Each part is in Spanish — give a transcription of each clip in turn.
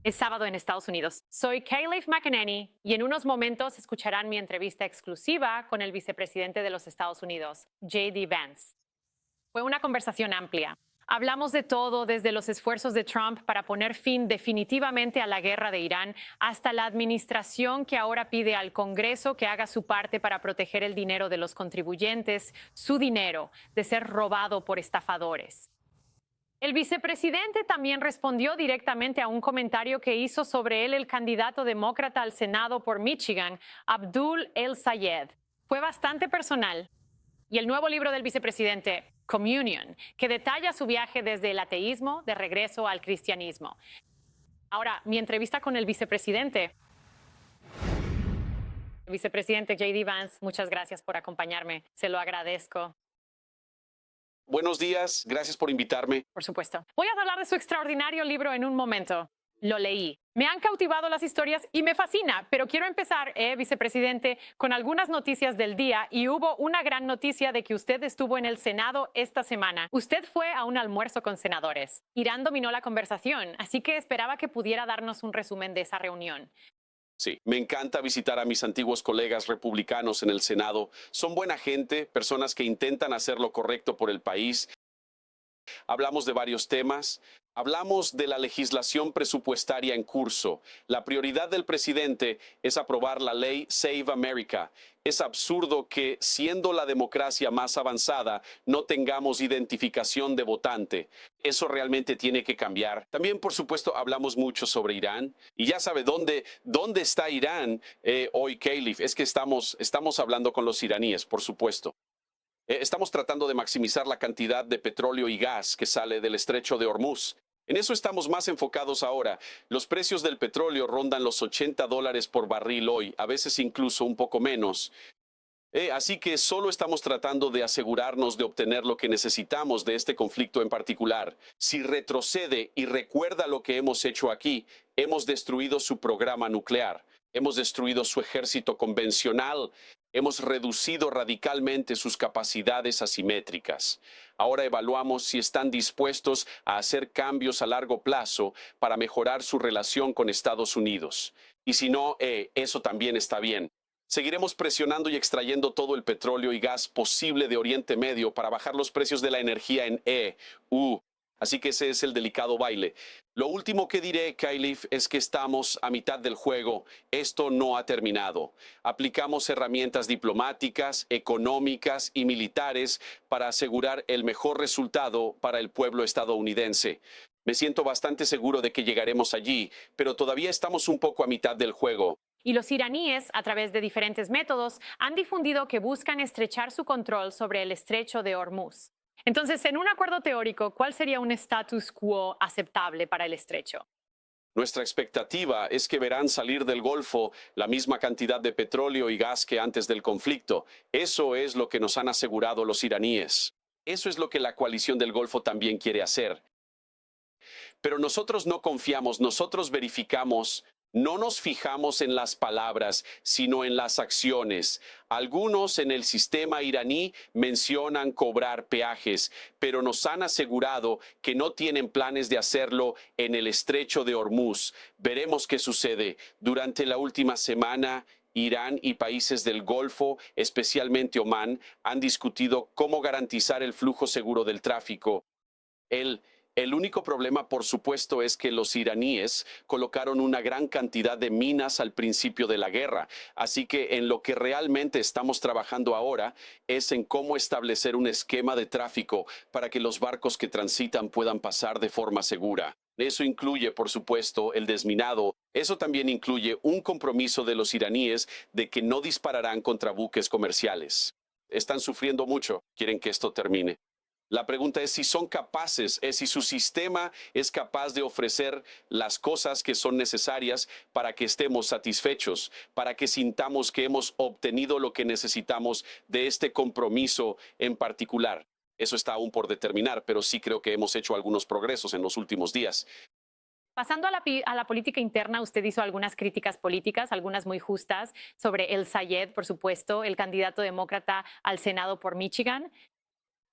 Es sábado en Estados Unidos. Soy Kayleigh McEnany y en unos momentos escucharán mi entrevista exclusiva con el vicepresidente de los Estados Unidos, J.D. Vance. Fue una conversación amplia. Hablamos de todo, desde los esfuerzos de Trump para poner fin definitivamente a la guerra de Irán hasta la administración que ahora pide al Congreso que haga su parte para proteger el dinero de los contribuyentes, su dinero, de ser robado por estafadores. El vicepresidente también respondió directamente a un comentario que hizo sobre él el candidato demócrata al Senado por Michigan, Abdul El Sayed. Fue bastante personal. Y el nuevo libro del vicepresidente, Communion, que detalla su viaje desde el ateísmo de regreso al cristianismo. Ahora, mi entrevista con el vicepresidente. Vicepresidente J.D. Vance, muchas gracias por acompañarme. Se lo agradezco. Buenos días, gracias por invitarme. Por supuesto. Voy a hablar de su extraordinario libro en un momento. Lo leí. Me han cautivado las historias y me fascina, pero quiero empezar, vicepresidente, con algunas noticias del día y hubo una gran noticia de que usted estuvo en el Senado esta semana. Usted fue a un almuerzo con senadores. Irán dominó la conversación, así que esperaba que pudiera darnos un resumen de esa reunión. Sí, me encanta visitar a mis antiguos colegas republicanos en el Senado. Son buena gente, personas que intentan hacer lo correcto por el país. Hablamos de varios temas. Hablamos de la legislación presupuestaria en curso. La prioridad del presidente es aprobar la ley Save America. Es absurdo que, siendo la democracia más avanzada, no tengamos identificación de votante. Eso realmente tiene que cambiar. También, por supuesto, hablamos mucho sobre Irán. Y ya sabe dónde está Irán hoy, Kayleigh. Es que estamos hablando con los iraníes, por supuesto. Estamos tratando de maximizar la cantidad de petróleo y gas que sale del estrecho de Hormuz. En eso estamos más enfocados ahora. Los precios del petróleo rondan los $80 por barril hoy, a veces incluso un poco menos. Así que solo estamos tratando de asegurarnos de obtener lo que necesitamos de este conflicto en particular. Si retrocede y recuerda lo que hemos hecho aquí, hemos destruido su programa nuclear, hemos destruido su ejército convencional, hemos reducido radicalmente sus capacidades asimétricas. Ahora evaluamos si están dispuestos a hacer cambios a largo plazo para mejorar su relación con Estados Unidos. Y si no, eso también está bien. Seguiremos presionando y extrayendo todo el petróleo y gas posible de Oriente Medio para bajar los precios de la energía en Así que ese es el delicado baile. Lo último que diré, Kayleigh, es que estamos a mitad del juego. Esto no ha terminado. Aplicamos herramientas diplomáticas, económicas y militares para asegurar el mejor resultado para el pueblo estadounidense. Me siento bastante seguro de que llegaremos allí, pero todavía estamos un poco a mitad del juego. Y los iraníes, a través de diferentes métodos, han difundido que buscan estrechar su control sobre el estrecho de Hormuz. Entonces, en un acuerdo teórico, ¿cuál sería un status quo aceptable para el estrecho? Nuestra expectativa es que verán salir del Golfo la misma cantidad de petróleo y gas que antes del conflicto. Eso es lo que nos han asegurado los iraníes. Eso es lo que la coalición del Golfo también quiere hacer. Pero nosotros no confiamos, nosotros verificamos. No nos fijamos en las palabras, sino en las acciones. Algunos en el sistema iraní mencionan cobrar peajes, pero nos han asegurado que no tienen planes de hacerlo en el estrecho de Hormuz. Veremos qué sucede. Durante la última semana, Irán y países del Golfo, especialmente Omán, han discutido cómo garantizar el flujo seguro del tráfico. El único problema, por supuesto, es que los iraníes colocaron una gran cantidad de minas al principio de la guerra. Así que en lo que realmente estamos trabajando ahora es en cómo establecer un esquema de tráfico para que los barcos que transitan puedan pasar de forma segura. Eso incluye, por supuesto, el desminado. Eso también incluye un compromiso de los iraníes de que no dispararán contra buques comerciales. Están sufriendo mucho. Quieren que esto termine. La pregunta es si son capaces, si su sistema es capaz de ofrecer las cosas que son necesarias para que estemos satisfechos, para que sintamos que hemos obtenido lo que necesitamos de este compromiso en particular. Eso está aún por determinar, pero sí creo que hemos hecho algunos progresos en los últimos días. Pasando a la política interna, usted hizo algunas críticas políticas, algunas muy justas, sobre El Sayed, por supuesto, el candidato demócrata al Senado por Michigan.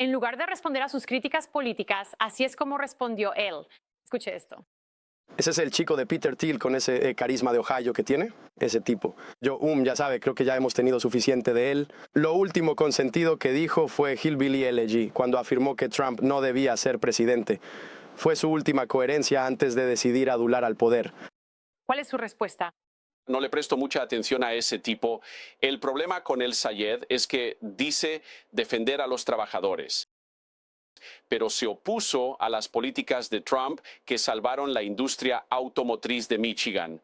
En lugar de responder a sus críticas políticas, así es como respondió él. Escuche esto. Ese es el chico de Peter Thiel con ese carisma de Ohio que tiene, ese tipo. Ya sabe, creo que ya hemos tenido suficiente de él. Lo último con sentido que dijo fue Hillbilly Elegy, cuando afirmó que Trump no debía ser presidente. Fue su última coherencia antes de decidir adular al poder. ¿Cuál es su respuesta? No le presto mucha atención a ese tipo. El problema con el Sayed es que dice defender a los trabajadores, pero se opuso a las políticas de Trump que salvaron la industria automotriz de Michigan.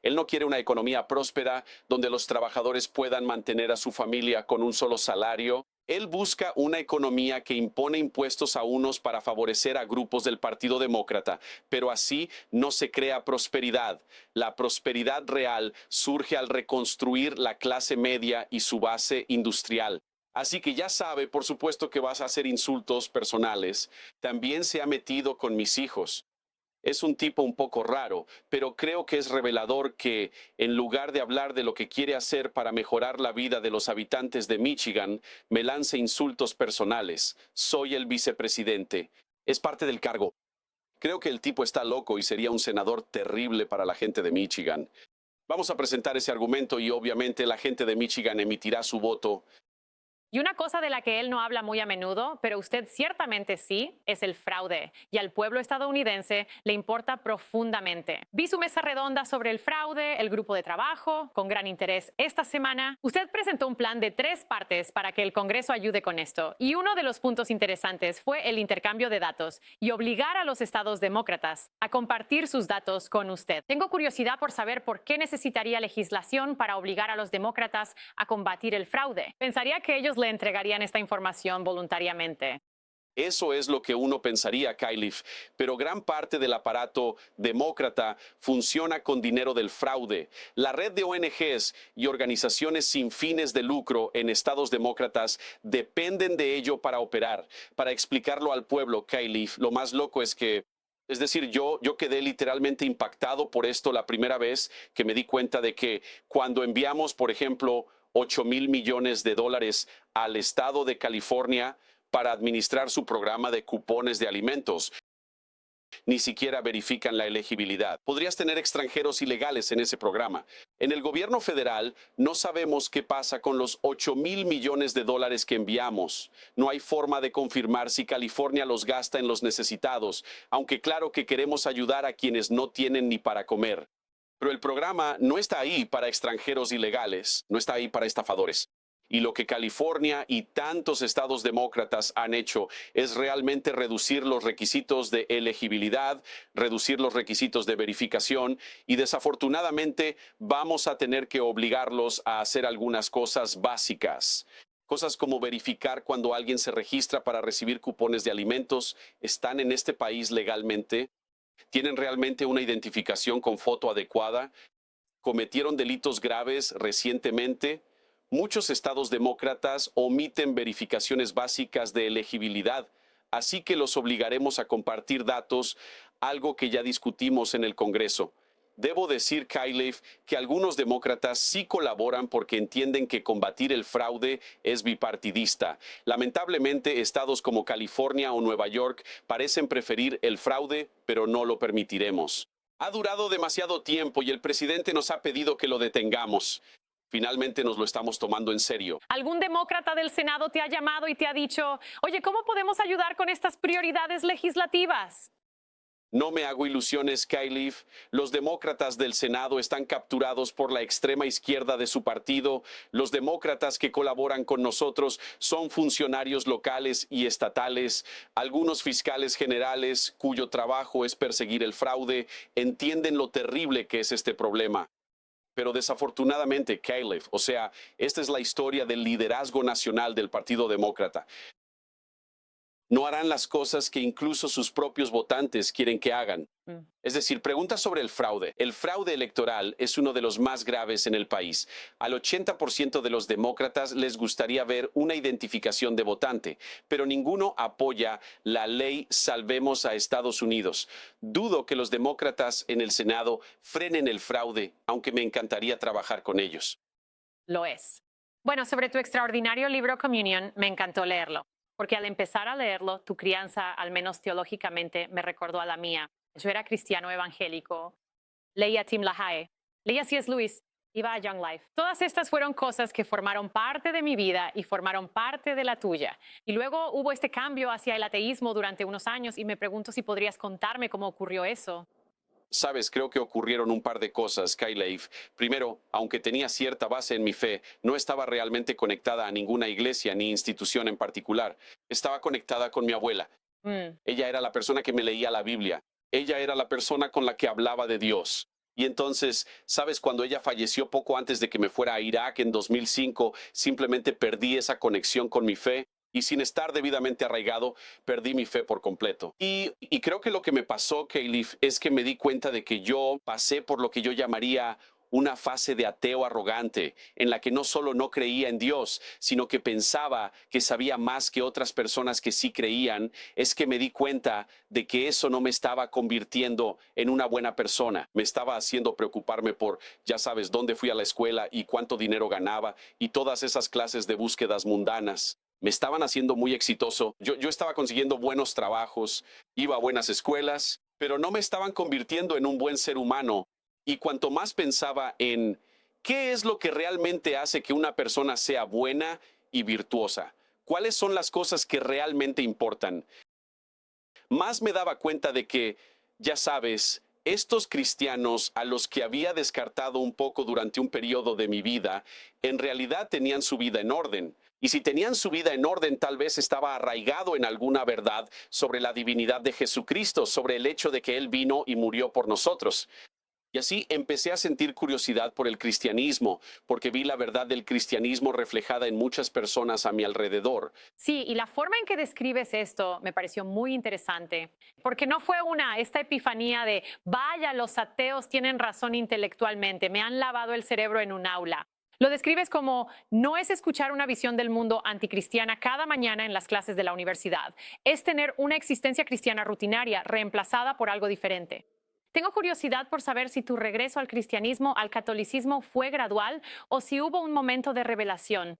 Él no quiere una economía próspera donde los trabajadores puedan mantener a su familia con un solo salario. Él busca una economía que impone impuestos a unos para favorecer a grupos del Partido Demócrata, pero así no se crea prosperidad. La prosperidad real surge al reconstruir la clase media y su base industrial. Así que ya sabe, por supuesto, que vas a hacer insultos personales. También se ha metido con mis hijos. Es un tipo un poco raro, pero creo que es revelador que, en lugar de hablar de lo que quiere hacer para mejorar la vida de los habitantes de Michigan, me lance insultos personales. Soy el vicepresidente. Es parte del cargo. Creo que el tipo está loco y sería un senador terrible para la gente de Michigan. Vamos a presentar ese argumento y obviamente la gente de Michigan emitirá su voto. Y una cosa de la que él no habla muy a menudo, pero usted ciertamente sí, es el fraude. Y al pueblo estadounidense le importa profundamente. Vi su mesa redonda sobre el fraude, el grupo de trabajo, con gran interés esta semana. Usted presentó un plan de 3 partes para que el Congreso ayude con esto. Y uno de los puntos interesantes fue el intercambio de datos y obligar a los estados demócratas a compartir sus datos con usted. Tengo curiosidad por saber por qué necesitaría legislación para obligar a los demócratas a combatir el fraude. Pensaría que ellos le entregarían esta información voluntariamente. Eso es lo que uno pensaría, Kylif, pero gran parte del aparato demócrata funciona con dinero del fraude. La red de ONGs y organizaciones sin fines de lucro en estados demócratas dependen de ello para operar. Para explicarlo al pueblo, Kylif, lo más loco es que yo quedé literalmente impactado por esto la primera vez que me di cuenta de que cuando enviamos, por ejemplo, $8,000 millones al estado de California para administrar su programa de cupones de alimentos, ni siquiera verifican la elegibilidad. Podrías tener extranjeros ilegales en ese programa. En el gobierno federal no sabemos qué pasa con los $8,000 millones que enviamos. No hay forma de confirmar si California los gasta en los necesitados, aunque claro que queremos ayudar a quienes no tienen ni para comer. Pero el programa no está ahí para extranjeros ilegales, no está ahí para estafadores. Y lo que California y tantos estados demócratas han hecho es realmente reducir los requisitos de elegibilidad, reducir los requisitos de verificación y desafortunadamente vamos a tener que obligarlos a hacer algunas cosas básicas. Cosas como verificar cuando alguien se registra para recibir cupones de alimentos, ¿están en este país legalmente? ¿Tienen realmente una identificación con foto adecuada? ¿Cometieron delitos graves recientemente? Muchos estados demócratas omiten verificaciones básicas de elegibilidad, así que los obligaremos a compartir datos, algo que ya discutimos en el Congreso. Debo decir, Kylif, que algunos demócratas sí colaboran porque entienden que combatir el fraude es bipartidista. Lamentablemente, estados como California o Nueva York parecen preferir el fraude, pero no lo permitiremos. Ha durado demasiado tiempo y el presidente nos ha pedido que lo detengamos. Finalmente nos lo estamos tomando en serio. ¿Algún demócrata del Senado te ha llamado y te ha dicho, oye, ¿cómo podemos ayudar con estas prioridades legislativas? No me hago ilusiones, Kylif. Los demócratas del Senado están capturados por la extrema izquierda de su partido. Los demócratas que colaboran con nosotros son funcionarios locales y estatales. Algunos fiscales generales, cuyo trabajo es perseguir el fraude, entienden lo terrible que es este problema. Pero desafortunadamente, Kylif, esta es la historia del liderazgo nacional del Partido Demócrata. No harán las cosas que incluso sus propios votantes quieren que hagan. Es decir, preguntas sobre el fraude. El fraude electoral es uno de los más graves en el país. Al 80% de los demócratas les gustaría ver una identificación de votante, pero ninguno apoya la ley Salvemos a Estados Unidos. Dudo que los demócratas en el Senado frenen el fraude, aunque me encantaría trabajar con ellos. Lo es. Bueno, sobre tu extraordinario libro Communion, me encantó leerlo. Porque al empezar a leerlo, tu crianza, al menos teológicamente, me recordó a la mía. Yo era cristiano evangélico, leía Tim LaHaye, leía C.S. Lewis, iba a Young Life. Todas estas fueron cosas que formaron parte de mi vida y formaron parte de la tuya. Y luego hubo este cambio hacia el ateísmo durante unos años y me pregunto si podrías contarme cómo ocurrió eso. Sabes, creo que ocurrieron un par de cosas, Skyleif. Primero, aunque tenía cierta base en mi fe, no estaba realmente conectada a ninguna iglesia ni institución en particular. Estaba conectada con mi abuela. Mm. Ella era la persona que me leía la Biblia. Ella era la persona con la que hablaba de Dios. Y entonces, sabes, cuando ella falleció poco antes de que me fuera a Irak en 2005, simplemente perdí esa conexión con mi fe. Y sin estar debidamente arraigado, perdí mi fe por completo. Y creo que lo que me pasó, Caleb, es que me di cuenta de que yo pasé por lo que yo llamaría una fase de ateo arrogante, en la que no solo no creía en Dios, sino que pensaba que sabía más que otras personas que sí creían. Es que me di cuenta de que eso no me estaba convirtiendo en una buena persona. Me estaba haciendo preocuparme por, ya sabes, dónde fui a la escuela y cuánto dinero ganaba y todas esas clases de búsquedas mundanas. Me estaban haciendo muy exitoso. Yo estaba consiguiendo buenos trabajos, iba a buenas escuelas, pero no me estaban convirtiendo en un buen ser humano. Y cuanto más pensaba en qué es lo que realmente hace que una persona sea buena y virtuosa, cuáles son las cosas que realmente importan, más me daba cuenta de que, ya sabes, estos cristianos a los que había descartado un poco durante un periodo de mi vida, en realidad tenían su vida en orden. Y si tenían su vida en orden, tal vez estaba arraigado en alguna verdad sobre la divinidad de Jesucristo, sobre el hecho de que Él vino y murió por nosotros. Y así empecé a sentir curiosidad por el cristianismo, porque vi la verdad del cristianismo reflejada en muchas personas a mi alrededor. Sí, y la forma en que describes esto me pareció muy interesante, porque no fue esta epifanía de, vaya, los ateos tienen razón intelectualmente, me han lavado el cerebro en un aula. Lo describes como, no es escuchar una visión del mundo anticristiana cada mañana en las clases de la universidad, es tener una existencia cristiana rutinaria reemplazada por algo diferente. Tengo curiosidad por saber si tu regreso al cristianismo, al catolicismo, fue gradual o si hubo un momento de revelación.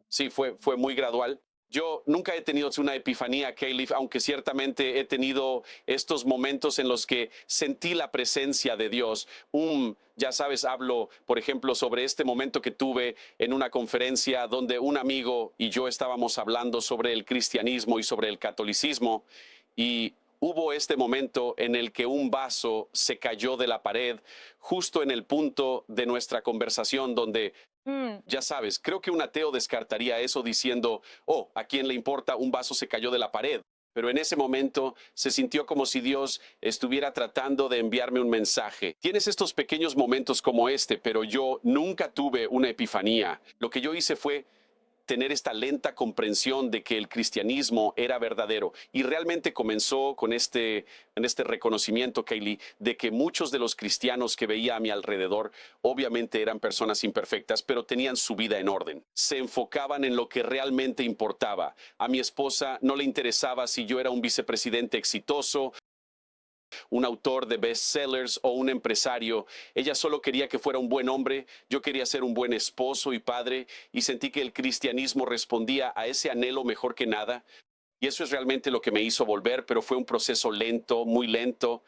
Sí, fue muy gradual. Yo nunca he tenido una epifanía, Caleb, aunque ciertamente he tenido estos momentos en los que sentí la presencia de Dios. Ya sabes, hablo, por ejemplo, sobre este momento que tuve en una conferencia donde un amigo y yo estábamos hablando sobre el cristianismo y sobre el catolicismo. Y hubo este momento en el que un vaso se cayó de la pared justo en el punto de nuestra conversación donde, ya sabes, creo que un ateo descartaría eso diciendo, oh, ¿a quién le importa? Un vaso se cayó de la pared. Pero en ese momento se sintió como si Dios estuviera tratando de enviarme un mensaje. Tienes estos pequeños momentos como este, pero yo nunca tuve una epifanía. Lo que yo hice fue tener esta lenta comprensión de que el cristianismo era verdadero. Y realmente comenzó con este reconocimiento, Kaylee, de que muchos de los cristianos que veía a mi alrededor obviamente eran personas imperfectas, pero tenían su vida en orden. Se enfocaban en lo que realmente importaba. A mi esposa no le interesaba si yo era un vicepresidente exitoso, un autor de bestsellers o un empresario. Ella solo quería que fuera un buen hombre, yo quería ser un buen esposo y padre, y sentí que el cristianismo respondía a ese anhelo mejor que nada. Y eso es realmente lo que me hizo volver, pero fue un proceso lento, muy lento.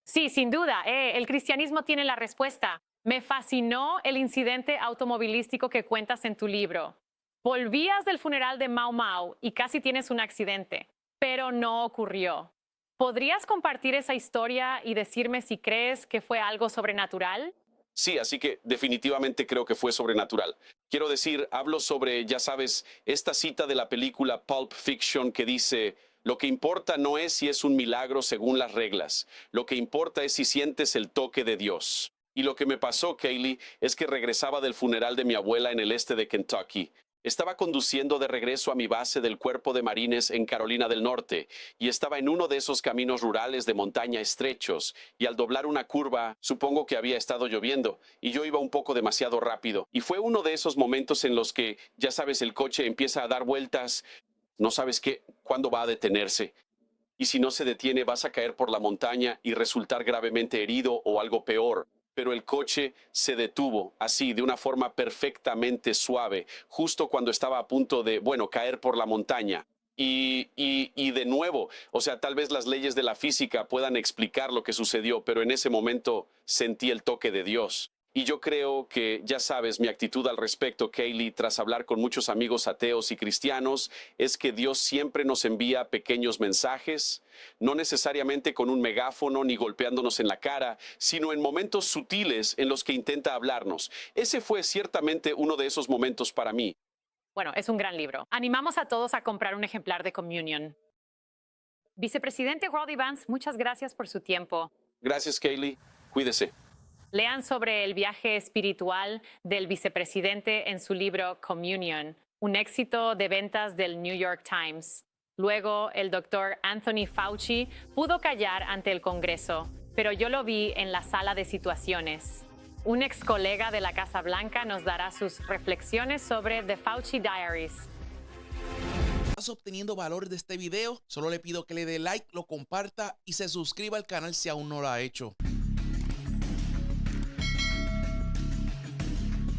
Sí, sin duda, el cristianismo tiene la respuesta. Me fascinó el incidente automovilístico que cuentas en tu libro. Volvías del funeral de Mau Mau y casi tienes un accidente, pero no ocurrió. ¿Podrías compartir esa historia y decirme si crees que fue algo sobrenatural? Sí, así que definitivamente creo que fue sobrenatural. Quiero decir, hablo sobre, ya sabes, esta cita de la película Pulp Fiction que dice, lo que importa no es si es un milagro según las reglas, lo que importa es si sientes el toque de Dios. Y lo que me pasó, Kaylee, es que regresaba del funeral de mi abuela en el este de Kentucky. Estaba conduciendo de regreso a mi base del Cuerpo de Marines en Carolina del Norte y estaba en uno de esos caminos rurales de montaña estrechos y al doblar una curva, supongo que había estado lloviendo y yo iba un poco demasiado rápido. Y fue uno de esos momentos en los que, ya sabes, el coche empieza a dar vueltas, no sabes cuándo va a detenerse. Y si no se detiene, vas a caer por la montaña y resultar gravemente herido o algo peor. Pero el coche se detuvo así, de una forma perfectamente suave, justo cuando estaba a punto de, caer por la montaña. Y de nuevo, o sea, tal vez las leyes de la física puedan explicar lo que sucedió, pero en ese momento sentí el toque de Dios. Y yo creo que, ya sabes, mi actitud al respecto, Kayleigh, tras hablar con muchos amigos ateos y cristianos, es que Dios siempre nos envía pequeños mensajes, no necesariamente con un megáfono ni golpeándonos en la cara, sino en momentos sutiles en los que intenta hablarnos. Ese fue ciertamente uno de esos momentos para mí. Bueno, es un gran libro. Animamos a todos a comprar un ejemplar de Communion. Vicepresidente J.D. Vance, muchas gracias por su tiempo. Gracias, Kayleigh. Cuídese. Lean sobre el viaje espiritual del vicepresidente en su libro Communion, un éxito de ventas del New York Times. Luego, el doctor Anthony Fauci pudo callar ante el Congreso, pero yo lo vi en la sala de situaciones. Un ex colega de la Casa Blanca nos dará sus reflexiones sobre The Fauci Diaries. ¿Estás obteniendo valor de este video? Solo le pido que le dé like, lo comparta y se suscriba al canal si aún no lo ha hecho.